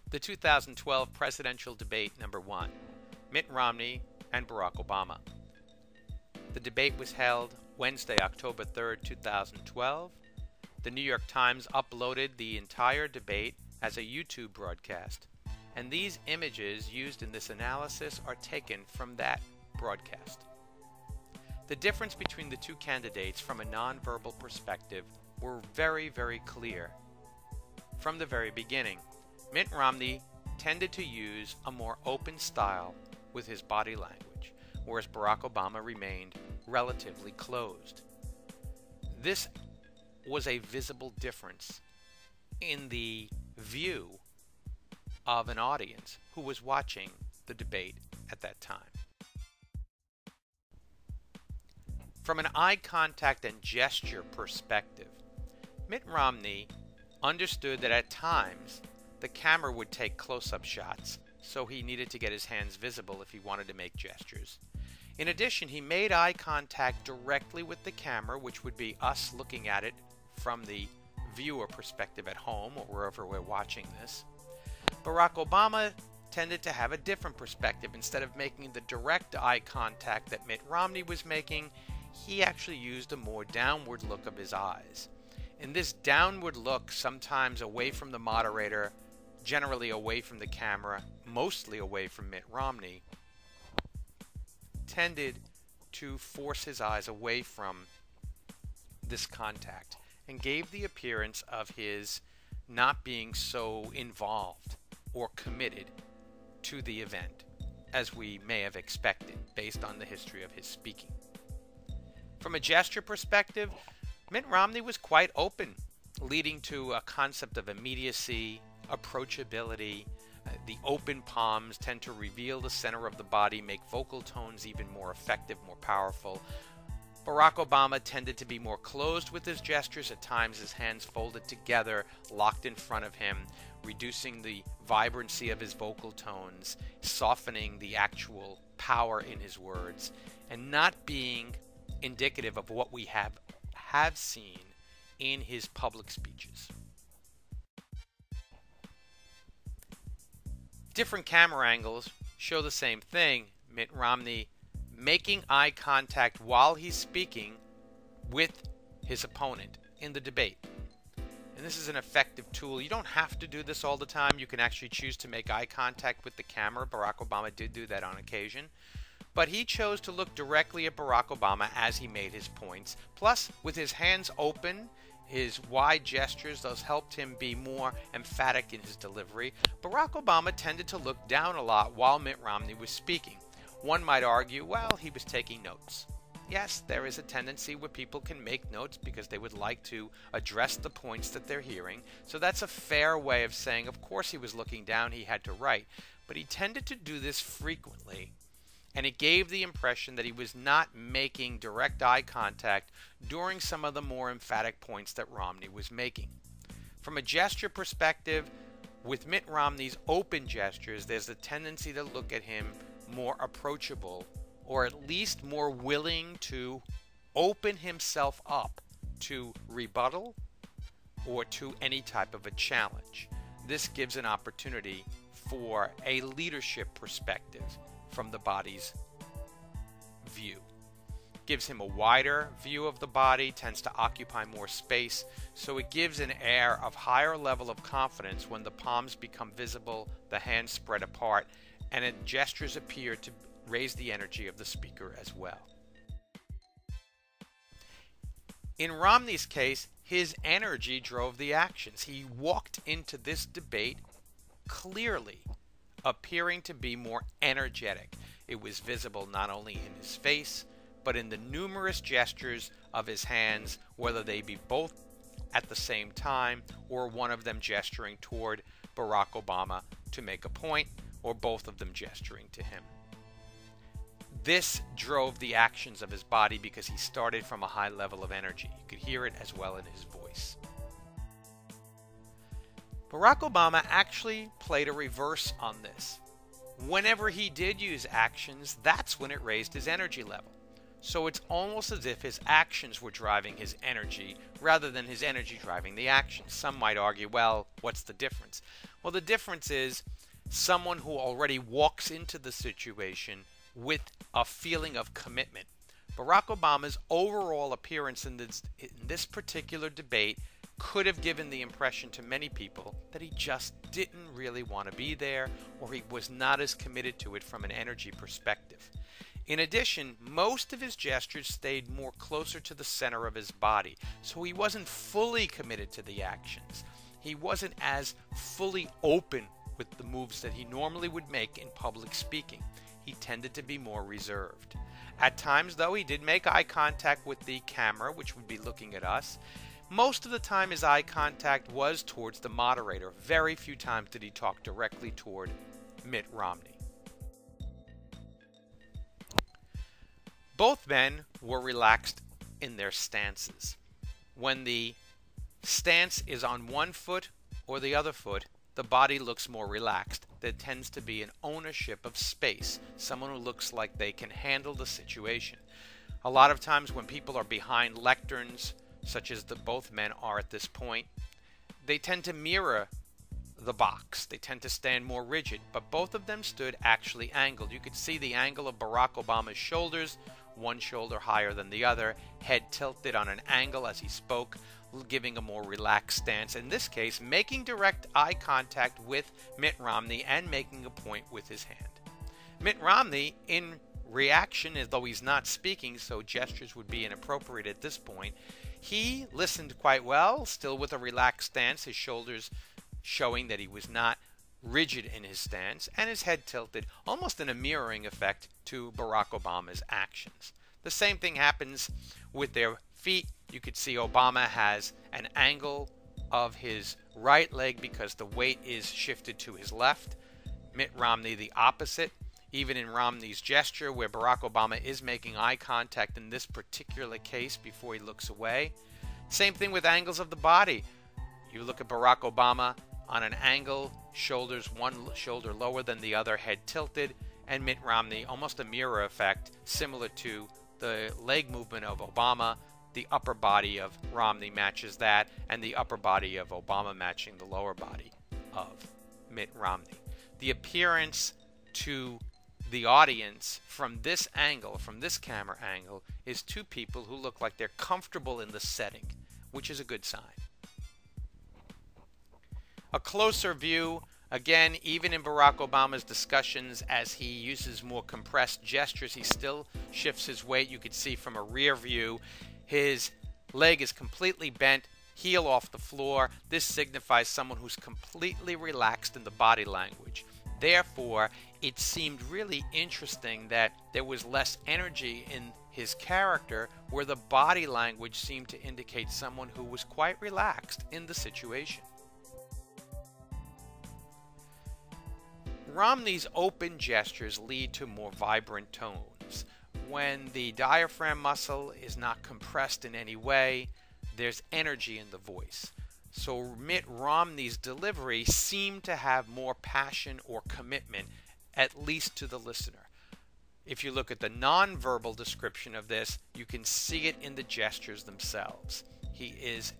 The 2012 presidential debate number 1, Mitt Romney and Barack Obama. The debate was held Wednesday, October 3rd, 2012. The New York Times uploaded the entire debate as a YouTube broadcast, and these images used in this analysis are taken from that broadcast. The difference between the two candidates from a nonverbal perspective were very, very clear. From the very beginning, Mitt Romney tended to use a more open style with his body language, whereas Barack Obama remained relatively closed. This was a visible difference in the view of an audience who was watching the debate at that time. From an eye contact and gesture perspective, Mitt Romney understood that at times the camera would take close-up shots, so he needed to get his hands visible if he wanted to make gestures. In addition, he made eye contact directly with the camera, which would be us looking at it from the viewer perspective at home or wherever we're watching this. Barack Obama tended to have a different perspective. Instead of making the direct eye contact that Mitt Romney was making, he actually used a more downward look of his eyes. In this downward look, sometimes away from the moderator, generally away from the camera, mostly away from Mitt Romney, tended to force his eyes away from this contact and gave the appearance of his not being so involved or committed to the event as we may have expected based on the history of his speaking. From a gesture perspective, Mitt Romney was quite open, leading to a concept of immediacy, approachability. The open palms tend to reveal the center of the body, make vocal tones even more effective, more powerful. Barack Obama tended to be more closed with his gestures, at times his hands folded together, locked in front of him, reducing the vibrancy of his vocal tones, softening the actual power in his words, and not being indicative of what we have seen in his public speeches. Different camera angles show the same thing. Mitt Romney making eye contact while he's speaking with his opponent in the debate. And this is an effective tool. You don't have to do this all the time. You can actually choose to make eye contact with the camera. Barack Obama did do that on occasion. But he chose to look directly at Barack Obama as he made his points. Plus, with his hands open, his wide gestures, those helped him be more emphatic in his delivery. Barack Obama tended to look down a lot while Mitt Romney was speaking. One might argue, well, he was taking notes. Yes, there is a tendency where people can make notes because they would like to address the points that they're hearing. So that's a fair way of saying, of course he was looking down, he had to write. But he tended to do this frequently, and it gave the impression that he was not making direct eye contact during some of the more emphatic points that Romney was making. From a gesture perspective, with Mitt Romney's open gestures, there's a tendency to look at him more approachable, or at least more willing to open himself up to rebuttal or to any type of a challenge. This gives an opportunity for a leadership perspective from the body's view. Gives him a wider view of the body, tends to occupy more space, so it gives an air of higher level of confidence when the palms become visible, the hands spread apart, and gestures appear to raise the energy of the speaker as well. In Romney's case, his energy drove the actions. He walked into this debate clearly appearing to be more energetic. It was visible not only in his face, but in the numerous gestures of his hands, whether they be both at the same time or one of them gesturing toward Barack Obama to make a point, or both of them gesturing to him. This drove the actions of his body because he started from a high level of energy. You could hear it as well in his voice. Barack Obama actually played a reverse on this. Whenever he did use actions, that's when it raised his energy level. So it's almost as if his actions were driving his energy rather than his energy driving the actions. Some might argue, well, what's the difference? Well, the difference is someone who already walks into the situation with a feeling of commitment. Barack Obama's overall appearance in this particular debate could have given the impression to many people that he just didn't really want to be there, or he was not as committed to it from an energy perspective. In addition, most of his gestures stayed more closer to the center of his body, so he wasn't fully committed to the actions. He wasn't as fully open with the moves that he normally would make in public speaking. He tended to be more reserved. At times, though, he did make eye contact with the camera, which would be looking at us. Most of the time, his eye contact was towards the moderator. Very few times did he talk directly toward Mitt Romney. Both men were relaxed in their stances. When the stance is on one foot or the other foot, the body looks more relaxed. There tends to be an ownership of space, someone who looks like they can handle the situation. A lot of times when people are behind lecterns, such as both men are at this point, they tend to mirror the box. They tend to stand more rigid, but both of them stood actually angled. You could see the angle of Barack Obama's shoulders, one shoulder higher than the other, head tilted on an angle as he spoke, giving a more relaxed stance. In this case, making direct eye contact with Mitt Romney and making a point with his hand. Mitt Romney, in reaction, as though he's not speaking, so gestures would be inappropriate at this point, he listened quite well, still with a relaxed stance, his shoulders showing that he was not rigid in his stance, and his head tilted, almost in a mirroring effect to Barack Obama's actions. The same thing happens with their feet. You could see Obama has an angle of his right leg because the weight is shifted to his left. Mitt Romney the opposite. Even in Romney's gesture, where Barack Obama is making eye contact in this particular case before he looks away. Same thing with angles of the body. You look at Barack Obama on an angle, shoulders one shoulder lower than the other, head tilted, and Mitt Romney, almost a mirror effect, similar to the leg movement of Obama. The upper body of Romney matches that, and the upper body of Obama matching the lower body of Mitt Romney. The appearance to the audience from this angle, from this camera angle, is two people who look like they're comfortable in the setting, which is a good sign. A closer view, again, even in Barack Obama's discussions, as he uses more compressed gestures, he still shifts his weight. You could see from a rear view, his leg is completely bent, heel off the floor. This signifies someone who's completely relaxed in the body language. Therefore, it seemed really interesting that there was less energy in his character, where the body language seemed to indicate someone who was quite relaxed in the situation. Romney's open gestures lead to more vibrant tones. When the diaphragm muscle is not compressed in any way, there's energy in the voice. So Mitt Romney's delivery seemed to have more passion or commitment, at least to the listener. If you look at the nonverbal description of this, you can see it in the gestures themselves. He is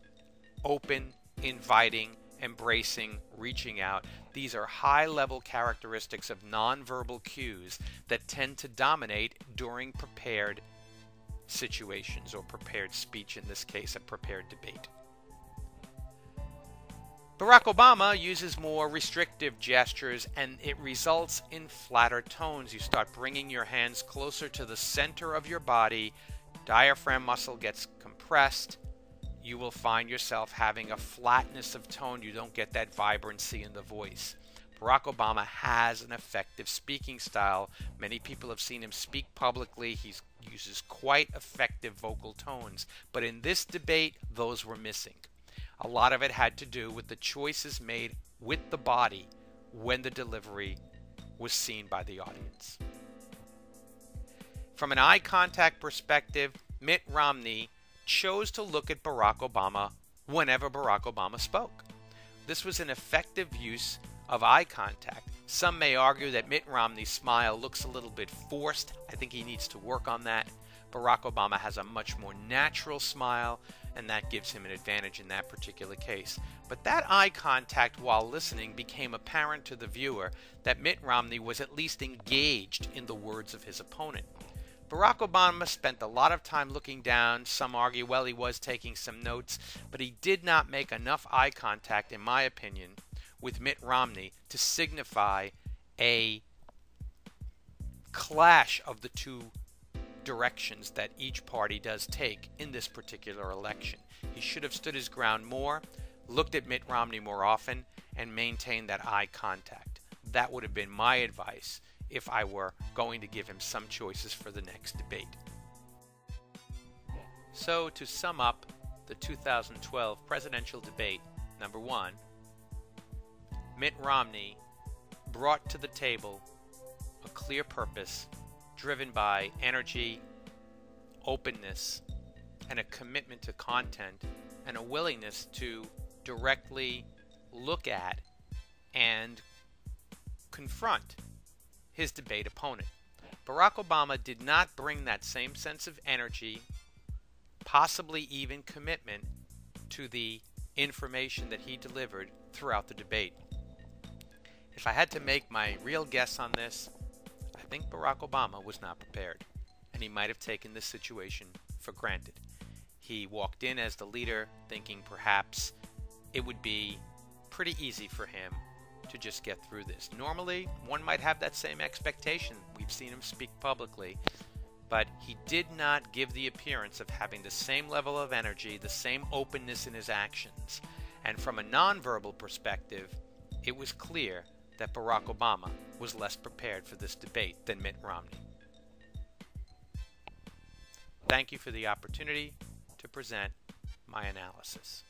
open, inviting, embracing, reaching out. These are high-level characteristics of nonverbal cues that tend to dominate during prepared situations, or prepared speech, in this case, a prepared debate. Barack Obama uses more restrictive gestures, and it results in flatter tones. You start bringing your hands closer to the center of your body, diaphragm muscle gets compressed, you will find yourself having a flatness of tone. You don't get that vibrancy in the voice. Barack Obama has an effective speaking style. Many people have seen him speak publicly. He uses quite effective vocal tones. But in this debate, those were missing. A lot of it had to do with the choices made with the body when the delivery was seen by the audience. From an eye contact perspective, Mitt Romney chose to look at Barack Obama whenever Barack Obama spoke. This was an effective use of eye contact. Some may argue that Mitt Romney's smile looks a little bit forced. I think he needs to work on that. Barack Obama has a much more natural smile, and that gives him an advantage in that particular case. But that eye contact while listening became apparent to the viewer that Mitt Romney was at least engaged in the words of his opponent. Barack Obama spent a lot of time looking down. Some argue, well, he was taking some notes, but he did not make enough eye contact, in my opinion, with Mitt Romney to signify a clash of the two directions that each party does take in this particular election. He should have stood his ground more, looked at Mitt Romney more often, and maintained that eye contact. That would have been my advice if I were going to give him some choices for the next debate. So, to sum up the 2012 presidential debate, number one, Mitt Romney brought to the table a clear purpose driven by energy, openness, and a commitment to content, and a willingness to directly look at and confront his debate opponent. Barack Obama did not bring that same sense of energy, possibly even commitment, to the information that he delivered throughout the debate. If I had to make my real guess on this, I think Barack Obama was not prepared, and he might have taken this situation for granted. He walked in as the leader thinking perhaps it would be pretty easy for him to just get through this. Normally, one might have that same expectation. We've seen him speak publicly, but he did not give the appearance of having the same level of energy, the same openness in his actions. And from a nonverbal perspective, it was clear that Barack Obama was less prepared for this debate than Mitt Romney. Thank you for the opportunity to present my analysis.